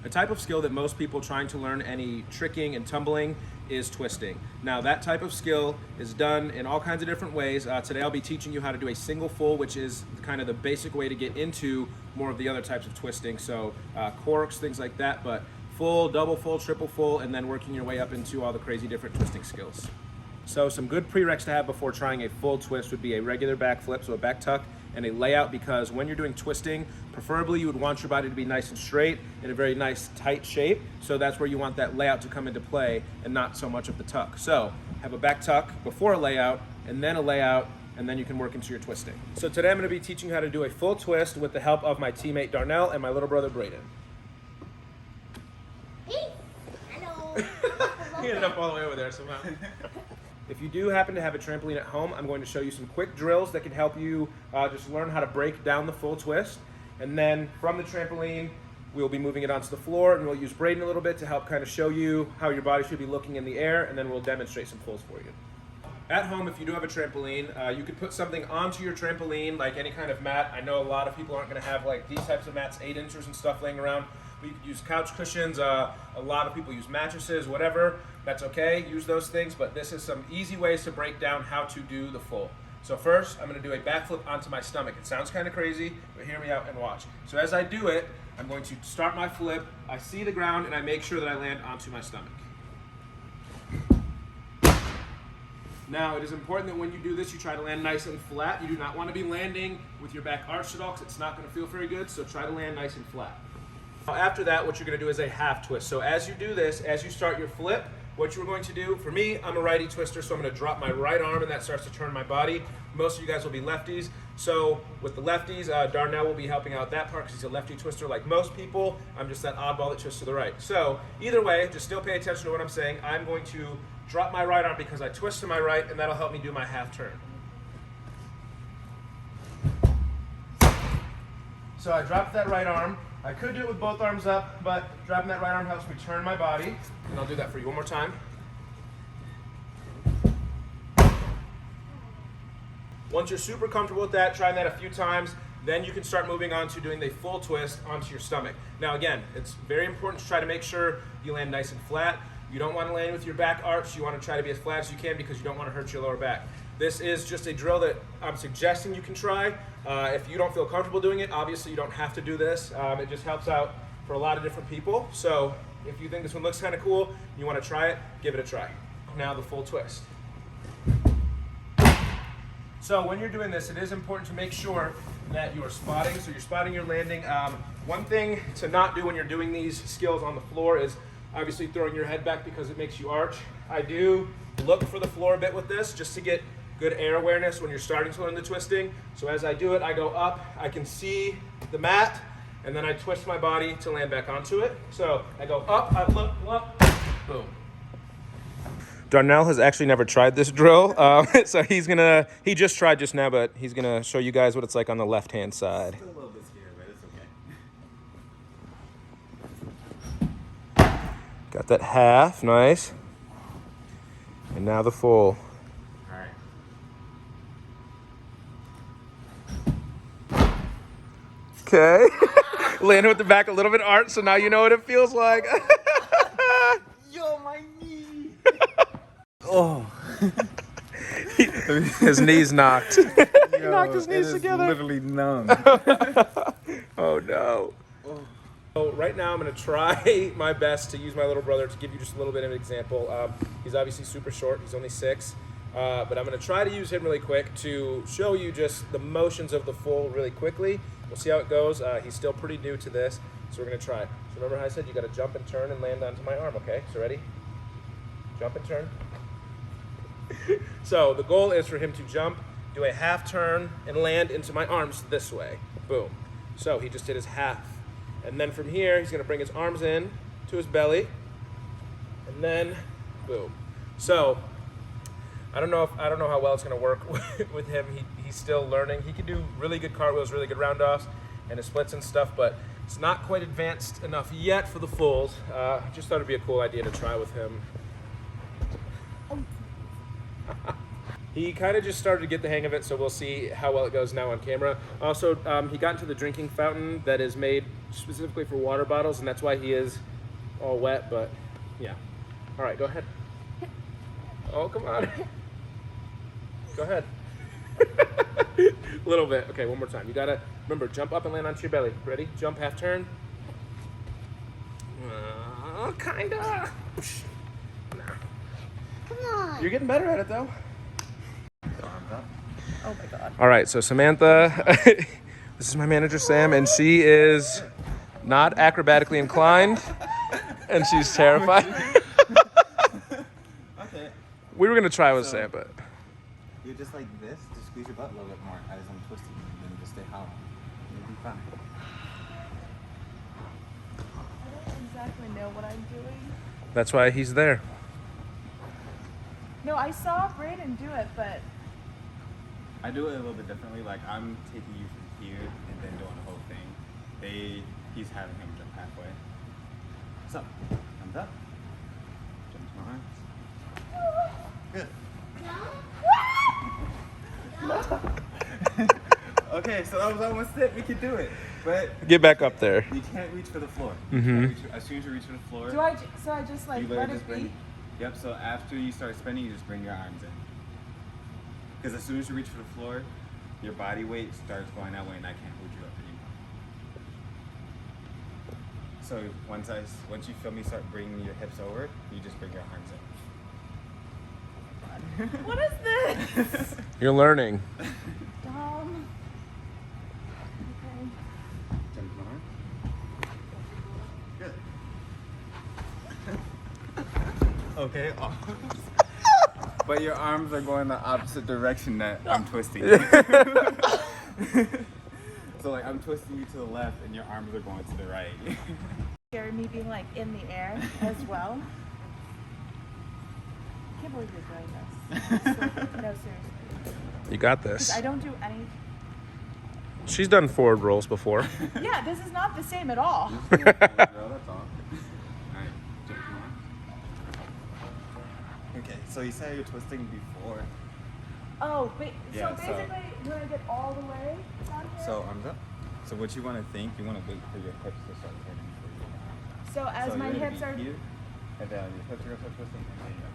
A type of skill that most people trying to learn any tricking and tumbling is twisting. Now that type of skill is done in all kinds of different ways. Today I'll be teaching you how to do a single full, which is kind of the basic way to get into more of the other types of twisting. So corks, things like that, but full, double full, triple full, and then working your way up into all the crazy different twisting skills. So some good prereqs to have before trying a full twist would be a regular back flip, so a back tuck, and a layout, because when you're doing twisting, preferably you would want your body to be nice and straight in a very nice tight shape. So that's where you want that layout to come into play and not so much of the tuck. So have a back tuck before a layout, and then a layout, and then you can work into your twisting. So today I'm going to be teaching you how to do a full twist with the help of my teammate Darnell and my little brother Braden. Hey, hello. He ended up all the way over there somehow. If you do happen to have a trampoline at home, I'm going to show you some quick drills that can help you just learn how to break down the full twist. And then from the trampoline, we'll be moving it onto the floor, and we'll use Braden a little bit to help kind of show you how your body should be looking in the air, and then we'll demonstrate some pulls for you. At home, if you do have a trampoline, you could put something onto your trampoline, like any kind of mat. I know a lot of people aren't going to have like these types of mats, 8-inchers and stuff laying around. But you could use couch cushions. A lot of people use mattresses, whatever. That's okay. Use those things. But this is some easy ways to break down how to do the full. So first, I'm going to do a backflip onto my stomach. It sounds kind of crazy, but hear me out and watch. So as I do it, I'm going to start my flip. I see the ground, and I make sure that I land onto my stomach. Now, it is important that when you do this, you try to land nice and flat. You do not want to be landing with your back arched at all, because it's not going to feel very good, so try to land nice and flat. After that, what you're going to do is a half twist. So as you do this, as you start your flip, what you're going to do, for me, I'm a righty twister, so I'm going to drop my right arm, and that starts to turn my body. Most of you guys will be lefties. So with the lefties, Darnell will be helping out that part because he's a lefty twister like most people. I'm just that oddball that twists to the right. So either way, just still pay attention to what I'm saying. I'm going to drop my right arm because I twist to my right, and that'll help me do my half turn. So I dropped that right arm. I could do it with both arms up, but dropping that right arm helps me turn my body. And I'll do that for you one more time. Once you're super comfortable with that, trying that a few times, then you can start moving on to doing the full twist onto your stomach. Now again, it's very important to try to make sure you land nice and flat. You don't want to land with your back arched. You want to try to be as flat as you can because you don't want to hurt your lower back. This is just a drill that I'm suggesting you can try. If you don't feel comfortable doing it, obviously you don't have to do this. It just helps out for a lot of different people. So if you think this one looks kind of cool, you want to try it, give it a try. Now the full twist. So when you're doing this, it is important to make sure that you are spotting. So you're spotting your landing. One thing to not do when you're doing these skills on the floor is obviously throwing your head back because it makes you arch. I do look for the floor a bit with this just to get good air awareness when you're starting to learn the twisting. So as I do it, I go up, I can see the mat, and then I twist my body to land back onto it. So I go up, I look, boom. Darnell has actually never tried this drill, so he just tried just now, but he's gonna show you guys what it's like on the left-hand side. Still a little bit scared, but it's okay. Got that half, nice. And now the full. Okay. Landed with the back a little bit arched, so now you know what it feels like. Yo, my knee! Oh. His knees knocked. He knocked his knees together. Literally numb. Oh no. So right now I'm going to try my best to use my little brother to give you just a little bit of an example. He's obviously super short. He's only 6. But I'm going to try to use him really quick to show you just the motions of the full really quickly. We'll see how it goes. He's still pretty new to this, so we're going to try. So remember how I said you got to jump and turn and land onto my arm, okay? So ready? Jump and turn. So the goal is for him to jump, do a half turn, and land into my arms this way. Boom. So he just did his half. And then from here, he's going to bring his arms in to his belly, and then boom. So I don't know how well it's going to work with him. He's still learning. He can do really good cartwheels, really good round-offs, and his splits and stuff, but it's not quite advanced enough yet for the fulls. Just thought it'd be a cool idea to try with him. He kind of just started to get the hang of it, so we'll see how well it goes now on camera. Also, he got into the drinking fountain that is made specifically for water bottles, and that's why he is all wet, but yeah. All right, go ahead. Oh, come on. Go ahead. A little bit. Okay, one more time. You gotta, remember, jump up and land onto your belly. Ready? Jump, half turn. Kinda. Nah. Come on. You're getting better at it, though. Oh my god. All right, so Samantha, this is my manager Sam, and she is not acrobatically inclined, and she's terrified. Okay. We were gonna try with Sam, but You're just like this. Just squeeze your butt a little bit more as I'm twisting, and then just stay hollow. You'll be fine. I don't exactly know what I'm doing. that's why he's there. No, I saw Brayden do it, but I do it a little bit differently. Like I'm taking you from here and then doing the whole thing. He's having him jump halfway. So, thumbs up. Jump to my arms. Good. Okay, so that was almost it. We could do it, but Get back up there. you can't reach for the floor. Mhm. As soon as you reach for the floor, do I? So I just like you let literally it just bring. be. Yep. So after you start spinning, you just bring your arms in. Because as soon as you reach for the floor, your body weight starts going that way, and I can't hold you up anymore. So once you feel me start bringing your hips over, you just bring your arms in. What is this? You're learning. Dumb. Okay. Jump to my arm. Good. Okay. But your arms are going the opposite direction that I'm twisting. So like I'm twisting you to the left, and your arms are going to the right. Scary me being like in the air as well. I can't believe you're doing this. No, seriously. You got 'Cause this. I don't do any. She's done forward rolls before. Yeah, this is not the same at all. Girl, that's all. Alright, jump to my arm. Okay, so you said you're twisting before. Oh, but Yeah, so so- basically, when I get all the way down here. So arms up. So what you want to think, you want to wait for your hips to start turning for your arms. So as So my you're gonna hips be are. here, and then your hips are gonna start twisting, and then you're gonna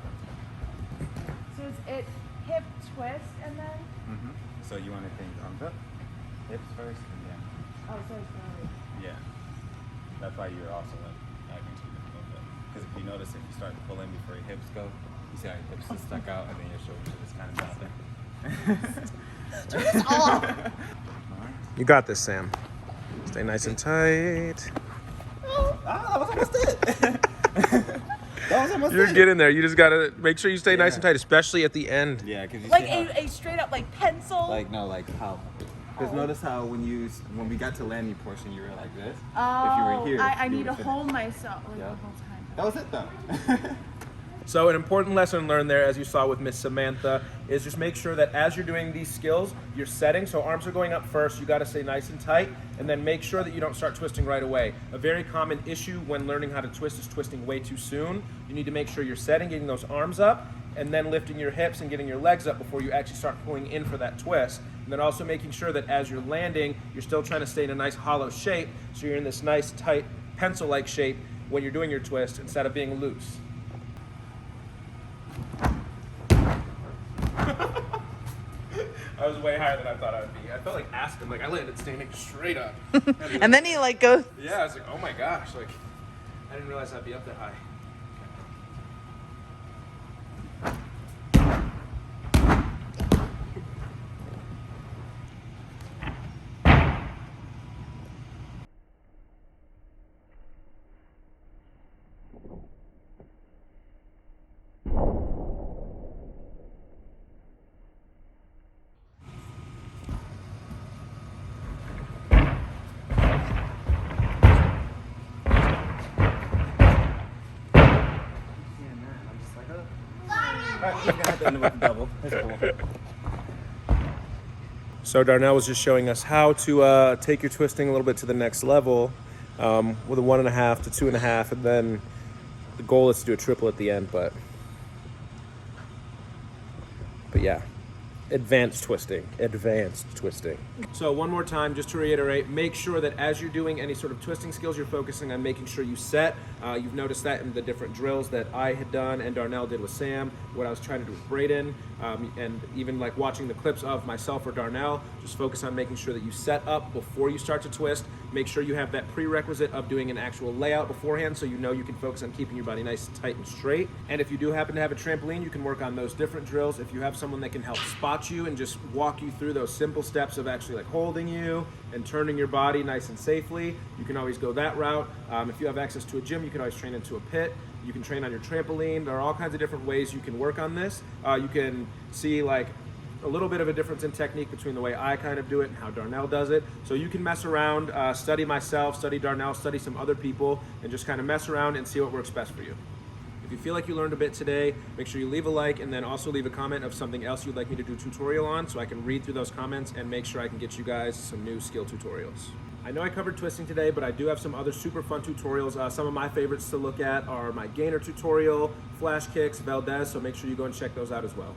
So it's it hip twist and then. So you want to think arms up, hips first, and then Oh, so it's really. yeah. That's why you're also like acting to a little bit. Because if you notice, if you start to pull in before your hips go, you see how your hips just stuck out, and then your shoulders are just kind of dropping. Turn this off. You got this, Sam. Stay nice and tight. Ah, that was almost it. That was almost You're it. getting there. You just gotta make sure you stay nice Yeah. and tight, especially at the end. Yeah, because you Like see how, a straight up like pencil. like no, like how. Because notice how when we got to landing portion, you were like this. oh, if you were here, I you need to would've hold myself like Yeah. the whole time. That was it though. So an important lesson learned there, as you saw with Miss Samantha, is just make sure that as you're doing these skills, you're setting, so arms are going up first, you gotta stay nice and tight, and then make sure that you don't start twisting right away. A very common issue when learning how to twist is twisting way too soon. You need to make sure you're setting, getting those arms up, and then lifting your hips and getting your legs up before you actually start pulling in for that twist. And then also making sure that as you're landing, you're still trying to stay in a nice hollow shape, so you're in this nice tight pencil-like shape when you're doing your twist instead of being loose. I was way higher than I thought I would be. I felt like Aspen, like I landed standing straight up. And then he like goes. Yeah, I was like, oh my gosh, like I didn't realize I'd be up that high. So Darnell was just showing us how to take your twisting a little bit to the next level with a 1.5 to 2.5, and then the goal is to do a triple at the end. But yeah, advanced twisting. Advanced twisting. So one more time, just to reiterate, make sure that as you're doing any sort of twisting skills, you're focusing on making sure you set. You've noticed that in the different drills that I had done and Darnell did with Sam, what I was trying to do with Braden, and even like watching the clips of myself or Darnell, just focus on making sure that you set up before you start to twist. Make sure you have that prerequisite of doing an actual layout beforehand so you know you can focus on keeping your body nice, tight, and straight. And if you do happen to have a trampoline, you can work on those different drills. If you have someone that can help spot you and just walk you through those simple steps of actually like holding you and turning your body nice and safely, you can always go that route. If you have access to a gym, you can always train into a pit. You can train on your trampoline. There are all kinds of different ways you can work on this. You can see like a little bit of a difference in technique between the way I kind of do it and how Darnell does it. So you can mess around, study myself, study Darnell, study some other people, and just kind of mess around and see what works best for you. If you feel like you learned a bit today, make sure you leave a like and then also leave a comment of something else you'd like me to do a tutorial on so I can read through those comments and make sure I can get you guys some new skill tutorials. I know I covered twisting today, but I do have some other super fun tutorials. Some of my favorites to look at are my gainer tutorial, flash kicks, Valdez, so make sure you go and check those out as well.